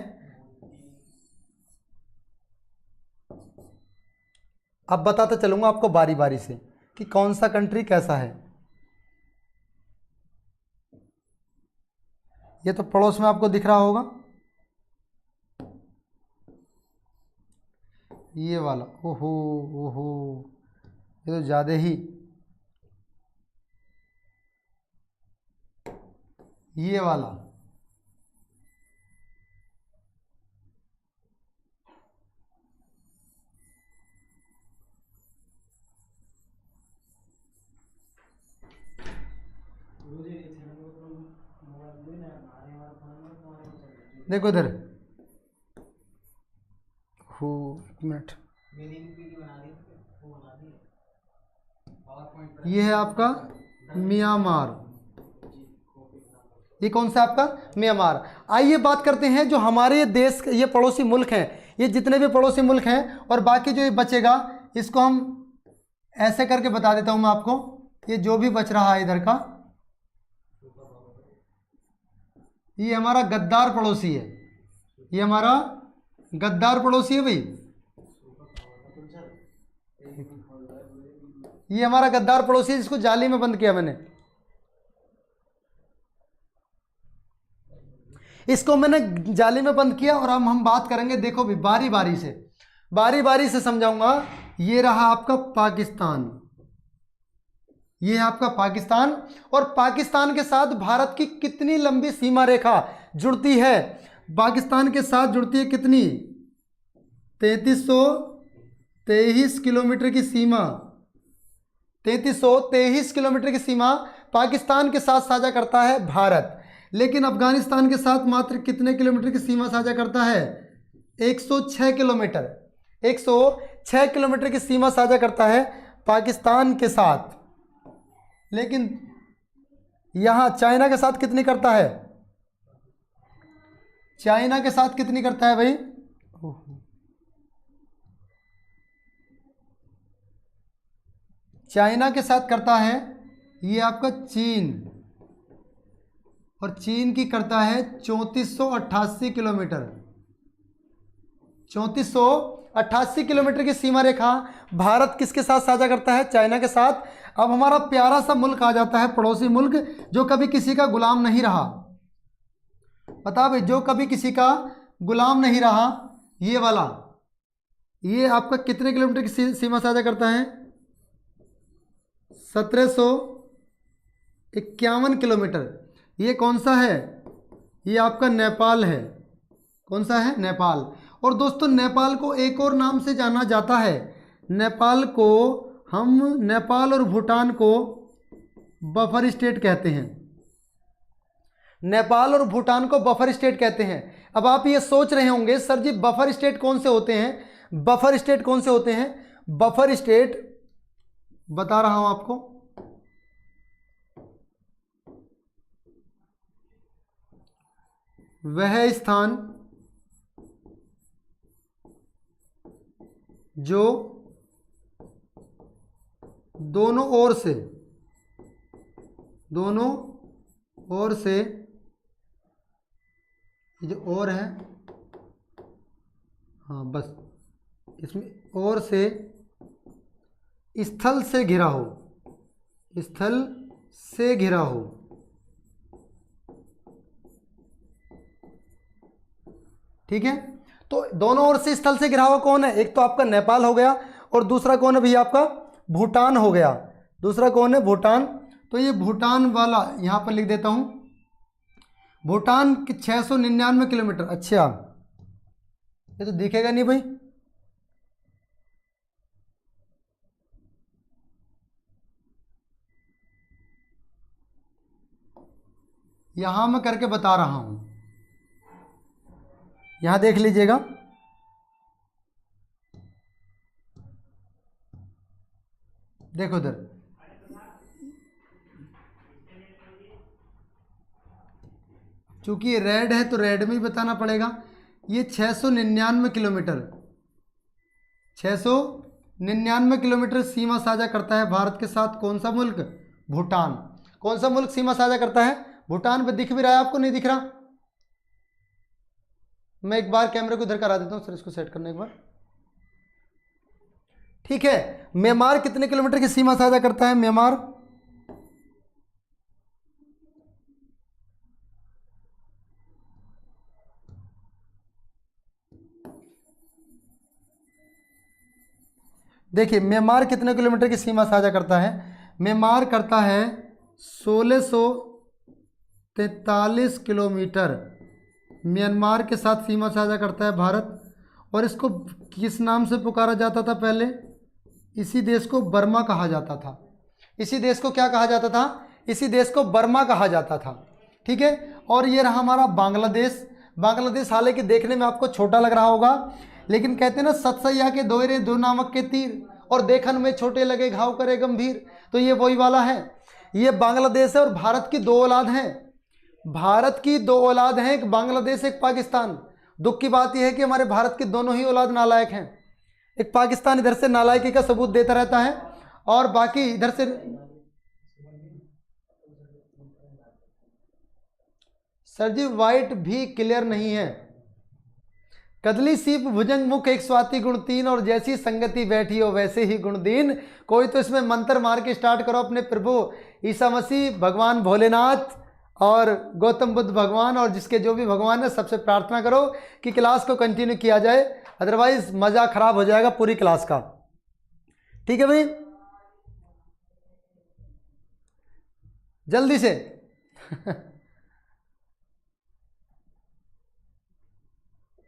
S1: अब बताता चलूंगा आपको बारी बारी से कि कौन सा कंट्री कैसा है। ये तो पड़ोस में आपको दिख रहा होगा, ये वाला, ओहो ओहो, ये तो ज़्यादा ही, ये वाला, देखो इधर, हो एक मिनट, ये है आपका म्यांमार, ये कौन सा आपका म्यांमार। आइए बात करते हैं जो हमारे देश ये पड़ोसी मुल्क हैं, ये जितने भी पड़ोसी मुल्क हैं, और बाकी जो ये बचेगा इसको हम ऐसे करके बता देता हूं मैं आपको, ये जो भी बच रहा है इधर का, ये हमारा गद्दार पड़ोसी है, ये हमारा गद्दार पड़ोसी है भाई, ये हमारा गद्दार पड़ोसी है जिसको जाली में बंद किया मैंने, इसको मैंने जाली में बंद किया। और अब हम बात करेंगे, देखो भी बारी बारी से समझाऊंगा। ये रहा आपका पाकिस्तान, ये है आपका पाकिस्तान, और पाकिस्तान के साथ भारत की कितनी लंबी सीमा रेखा जुड़ती है, पाकिस्तान के साथ जुड़ती है कितनी, 3323 किलोमीटर की सीमा, 3323 किलोमीटर की सीमा पाकिस्तान के साथ साझा करता है भारत। लेकिन अफगानिस्तान के साथ मात्र कितने किलोमीटर की सीमा साझा करता है, 106 किलोमीटर, 106 किलोमीटर की सीमा साझा करता है पाकिस्तान के साथ। लेकिन यहाँ चाइना के साथ कितनी करता है, चाइना के साथ कितनी करता है भाई, चाइना के साथ करता है ये आपका चीन, और चीन की करता है 3488 किलोमीटर, 3488 किलोमीटर की सीमा रेखा भारत किसके साथ साझा करता है, चाइना के साथ। अब हमारा प्यारा सा मुल्क आ जाता है, पड़ोसी मुल्क जो कभी किसी का गुलाम नहीं रहा, बता भाई, जो कभी किसी का गुलाम नहीं रहा, ये वाला, ये आपका कितने किलोमीटर की सीमा साझा करता है, 1751 किलोमीटर। ये कौन सा है, ये आपका नेपाल है, कौन सा है, नेपाल। और दोस्तों नेपाल को एक और नाम से जाना जाता है, नेपाल को हम, नेपाल और भूटान को बफर स्टेट कहते हैं, नेपाल और भूटान को बफर स्टेट कहते हैं। अब आप ये सोच रहे होंगे सर जी बफर स्टेट कौन से होते हैं, बफर स्टेट कौन से होते हैं, बफर स्टेट बता रहा हूं आपको, वह स्थान जो दोनों ओर से ये जो और है, हाँ बस इसमें और से स्थल से घिरा हो, स्थल से घिरा हो, ठीक है। तो दोनों ओर से स्थल से घिरा हुआ कौन है, एक तो आपका नेपाल हो गया, और दूसरा कौन है भैया आपका भूटान हो गया, दूसरा कौन है? भूटान। तो ये भूटान वाला यहाँ पर लिख देता हूँ, भूटान की 699 किलोमीटर। अच्छा, ये तो दिखेगा नहीं भाई। यहां मैं करके बता रहा हूं, यहां देख लीजिएगा। देखो इधर, चूंकि ये रेड है तो रेड में ही बताना पड़ेगा। ये 699 किलोमीटर, 699 किलोमीटर सीमा साझा करता है भारत के साथ। कौन सा मुल्क? भूटान। कौन सा मुल्क सीमा साझा करता है? भूटान। पे दिख भी रहा है आपको? नहीं दिख रहा? मैं एक बार कैमरे को इधर करा देता हूँ सर, इसको सेट करने एक बार। ठीक है। म्यांमार कितने किलोमीटर की सीमा साझा करता है? म्यांमार देखिए, म्यांमार कितने किलोमीटर की सीमा साझा करता है? म्यांमार करता है 1643 किलोमीटर। म्यांमार के साथ सीमा साझा करता है भारत। और इसको किस नाम से पुकारा जाता था पहले? इसी देश को बर्मा कहा जाता था। इसी देश को क्या कहा जाता था? इसी देश को बर्मा कहा जाता था। ठीक है। और ये रहा हमारा बांग्लादेश। बांग्लादेश हालांकि देखने में आपको छोटा लग रहा होगा, लेकिन कहते हैं ना, सतसैया के दोहरे दो नामक के तीर, और देखन में छोटे लगे घाव करे गंभीर। तो ये वही वाला है। ये बांग्लादेश है और भारत की दो औलाद हैं। भारत की दो औलाद हैं, एक बांग्लादेश एक पाकिस्तान। दुख की बात यह है कि हमारे भारत की दोनों ही औलाद नालायक हैं। एक पाकिस्तान इधर से नालायकी का सबूत देता रहता है, और बाकी इधर से। सर जी वाइट भी क्लियर नहीं है। कदली सीप भुजंग मुख एक स्वाति गुण तीन, और जैसी संगति बैठी हो वैसे ही गुण दीन। कोई तो इसमें मंत्र मार के स्टार्ट करो अपने प्रभु ईसा मसीह, भगवान भोलेनाथ और गौतम बुद्ध भगवान, और जिसके जो भी भगवान है सबसे प्रार्थना करो कि क्लास को कंटिन्यू किया जाए, अदरवाइज मजा खराब हो जाएगा पूरी क्लास का। ठीक है भाई, जल्दी से।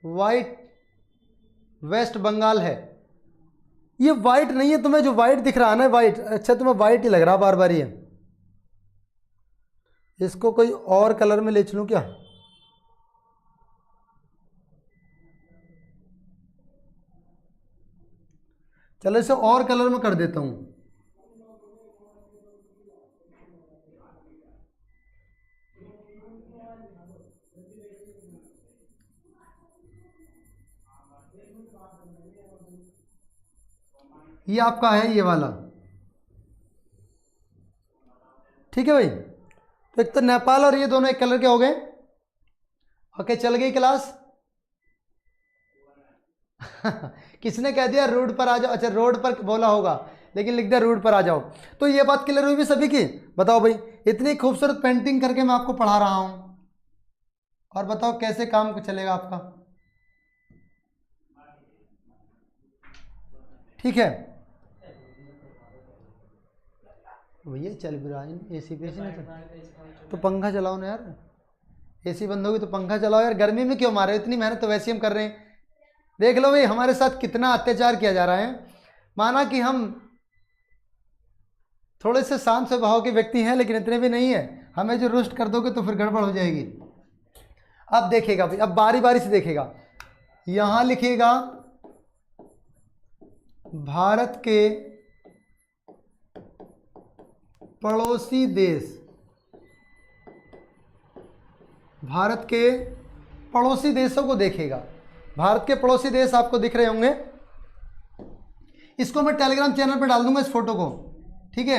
S1: वाइट वेस्ट बंगाल है। ये वाइट नहीं है, तुम्हें जो वाइट दिख रहा है ना वाइट, अच्छा तुम्हें वाइट ही लग रहा बार बार। ये इसको कोई और कलर में ले चलूं क्या? चलो इसे और कलर में कर देता हूं। ये आपका है ये वाला। ठीक है भाई। तो एक तो नेपाल और ये दोनों एक कलर के हो गए। ओके, चल गई क्लास। किसने कह दिया रोड पर आ जाओ? अच्छा, रोड पर बोला होगा, लेकिन लिख दिया रोड पर आ जाओ। तो ये बात क्लियर हुई भी सभी की? बताओ भाई, इतनी खूबसूरत पेंटिंग करके मैं आपको पढ़ा रहा हूं, और बताओ कैसे काम चलेगा आपका? ठीक है भैया, चल भी रहा है एसी पे नहीं तो पंखा चलाओ ना यार। एसी बंद होगी तो पंखा चलाओ यार, गर्मी में क्यों मारे हो? इतनी मेहनत तो वैसे हम कर रहे हैं। देख लो भाई हमारे साथ कितना अत्याचार किया जा रहा है। माना कि हम थोड़े से शांत स्वभाव के व्यक्ति हैं, लेकिन इतने भी नहीं है। हमें जो रुष्ट कर दोगे तो फिर गड़बड़ हो जाएगी। अब देखेगा भाई, अब बारी बारी से देखेगा। यहां लिखेगा भारत के पड़ोसी देश। भारत के पड़ोसी देशों को देखेगा। भारत के पड़ोसी देश आपको दिख रहे होंगे। इसको मैं टेलीग्राम चैनल पर डाल दूंगा इस फोटो को। ठीक है,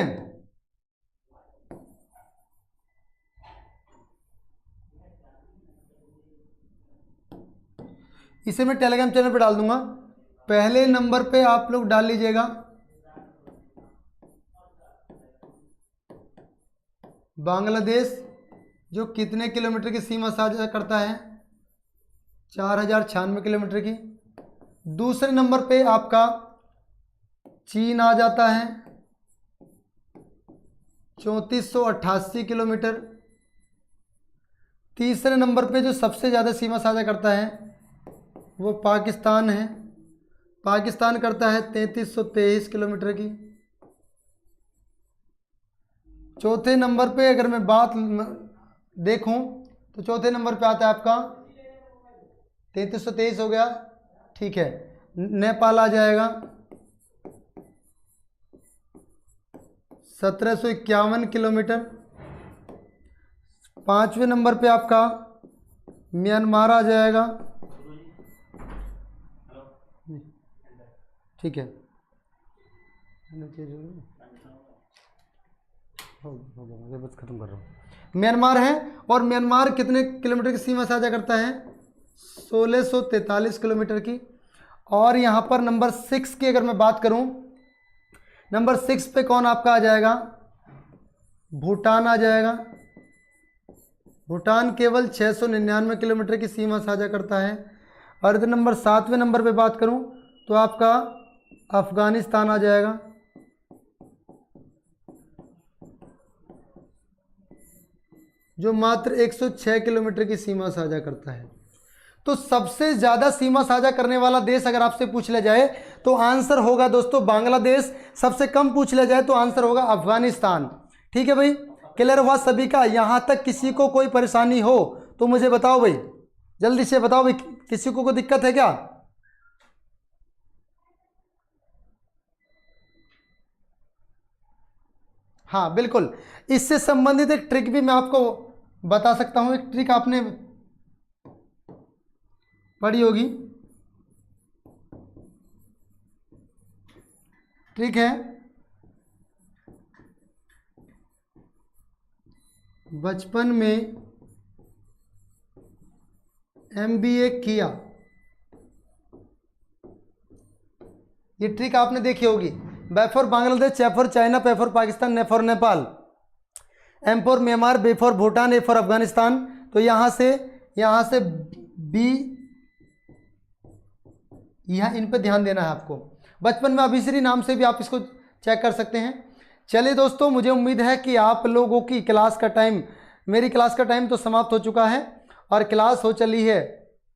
S1: इसे मैं टेलीग्राम चैनल पर डाल दूंगा। पहले नंबर पे आप लोग डाल लीजिएगा बांग्लादेश, जो कितने किलोमीटर की सीमा साझा करता है? 4096 किलोमीटर की। दूसरे नंबर पे आपका चीन आ जाता है, 3488 किलोमीटर। तीसरे नंबर पे जो सबसे ज़्यादा सीमा साझा करता है वो पाकिस्तान है। पाकिस्तान करता है 3323 किलोमीटर की। चौथे नंबर पे अगर मैं बात देखूं तो चौथे नंबर पे आता है आपका 3323 हो गया, ठीक है। नेपाल आ जाएगा 1751 किलोमीटर। पांचवें नंबर पे आपका म्यांमार आ जाएगा, ठीक है। बस खत्म कर रहा हूँ। म्यांमार है और म्यांमार कितने किलोमीटर की सीमा साझा करता है? 1643 किलोमीटर की। और यहाँ पर नंबर 6 की अगर मैं बात करूँ, नंबर 6 पे कौन आपका आ जाएगा? भूटान आ जाएगा। भूटान केवल 699 किलोमीटर की सीमा साझा करता है। और इधर नंबर 7वें नंबर पे बात करूँ तो आपका अफगानिस्तान आ जाएगा, जो मात्र 106 किलोमीटर की सीमा साझा करता है। तो सबसे ज़्यादा सीमा साझा करने वाला देश अगर आपसे पूछ लिया जाए तो आंसर होगा दोस्तों बांग्लादेश। सबसे कम पूछ लिया जाए तो आंसर होगा अफगानिस्तान। ठीक है भाई, क्लियर हुआ सभी का? यहाँ तक किसी को कोई परेशानी हो तो मुझे बताओ भाई, जल्दी से बताओ भाई, किसी को कोई दिक्कत है क्या? हाँ बिल्कुल, इससे संबंधित एक ट्रिक भी मैं आपको बता सकता हूँ। एक ट्रिक आपने पढ़ी होगी, ट्रिक है बचपन में MBA किया, ये ट्रिक आपने देखी होगी। B for Bangladesh, C for China, P for Pakistan, N for Nepal, M for Myanmar, B for Bhutan, A for Afghanistan. तो यहाँ से B, यहाँ इन पे ध्यान देना है आपको। बचपन में अभिश्री नाम से भी आप इसको चेक कर सकते हैं। चलिए दोस्तों, मुझे उम्मीद है कि आप लोगों की क्लास का टाइम, मेरी क्लास का टाइम तो समाप्त हो चुका है और क्लास हो चली है।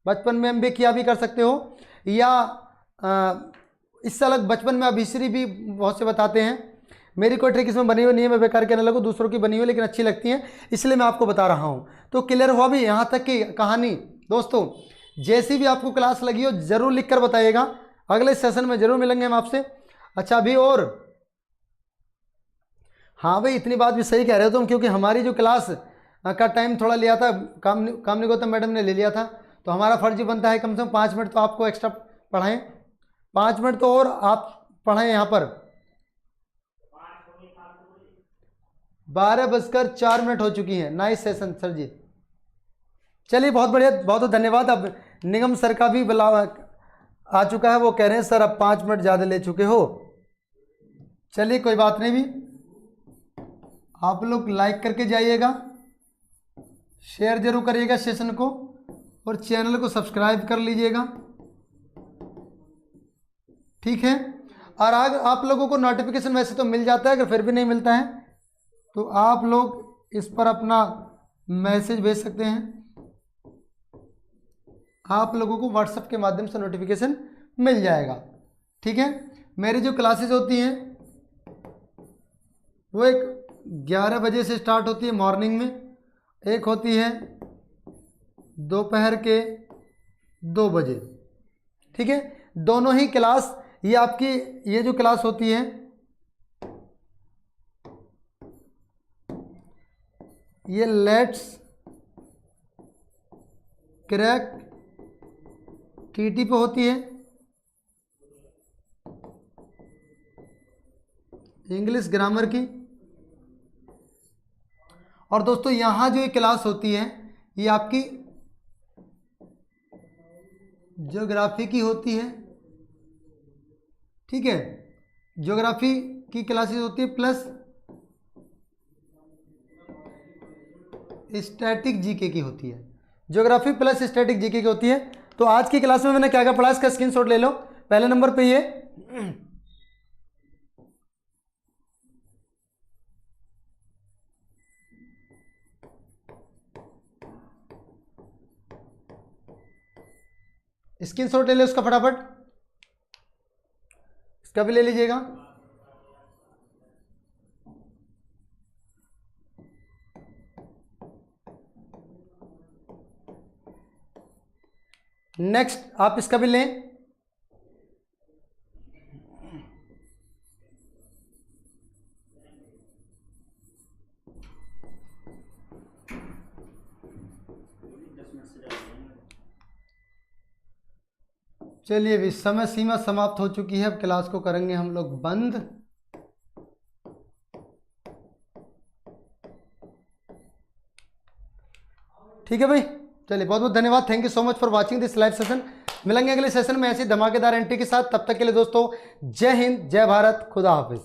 S1: बचपन में MBA किया भी कर सकते हो, या इससे अलग बचपन में अभिश्री भी बहुत से बताते हैं। मेरी कोई ट्रिक इसमें बनी हुई नहीं है, मैं बेकार कहने लगूँ, दूसरों की बनी हुई लेकिन अच्छी लगती हैं, इसलिए मैं आपको बता रहा हूँ। तो क्लियर हुआ भी यहाँ तक की कहानी? दोस्तों जैसी भी आपको क्लास लगी हो जरूर लिख कर बताइएगा, अगले सेशन में जरूर मिलेंगे हम आपसे। अच्छा अभी और, हाँ भाई इतनी बात भी सही कह रहे हो तुम, क्योंकि हमारी जो क्लास का टाइम थोड़ा लिया था, कामनी गौतम मैडम ने ले लिया था, तो हमारा फर्ज बनता है कम से कम 5 मिनट तो आपको एक्स्ट्रा पढ़ाएं। 5 मिनट तो और आप पढ़ाएं। यहाँ पर 12:04 हो चुकी हैं। नाइस सेशन सर जी। चलिए बहुत बढ़िया, बहुत बहुत धन्यवाद। अब निगम सर का भी बुलावा आ चुका है, वो कह रहे हैं सर अब 5 मिनट ज़्यादा ले चुके हो। चलिए कोई बात नहीं, भी आप लोग लाइक करके जाइएगा, शेयर जरूर करिएगा सेशन को, और चैनल को सब्सक्राइब कर लीजिएगा, ठीक है। और अगर आप लोगों को नोटिफिकेशन वैसे तो मिल जाता है, अगर फिर भी नहीं मिलता है तो आप लोग इस पर अपना मैसेज भेज सकते हैं। आप लोगों को व्हाट्सएप के माध्यम से नोटिफिकेशन मिल जाएगा, ठीक है। मेरी जो क्लासेस होती हैं वो एक 11 बजे से स्टार्ट होती है मॉर्निंग में, एक होती है दोपहर के 2 बजे, ठीक है। दोनों ही क्लास, ये आपकी ये जो क्लास होती है ये लेट्स क्रैक TT पे होती है, इंग्लिश ग्रामर की। और दोस्तों यहाँ जो ये क्लास होती है ये आपकी ज्योग्राफी की होती है, ठीक है। ज्योग्राफी की क्लासेस होती है प्लस स्टैटिक जीके की होती है। ज्योग्राफी प्लस स्टैटिक जीके की होती है। तो आज की क्लास में मैंने क्या क्या पढ़ा इसका स्क्रीनशॉट ले लो। पहले नंबर पे ये स्क्रीनशॉट ले ले उसका फटाफट, इसका भी ले लीजिएगा। नेक्स्ट आप इसका भी लें। चलिए अभी समय सीमा समाप्त हो चुकी है, अब क्लास को करेंगे हम लोग बंद। ठीक है भाई, चलिए बहुत बहुत धन्यवाद, thank you so much for watching this live session. मिलेंगे अगले सेशन में ऐसी धमाकेदार एंट्री के साथ, तब तक के लिए दोस्तों जय हिंद, जय भारत, खुदा हाफिज।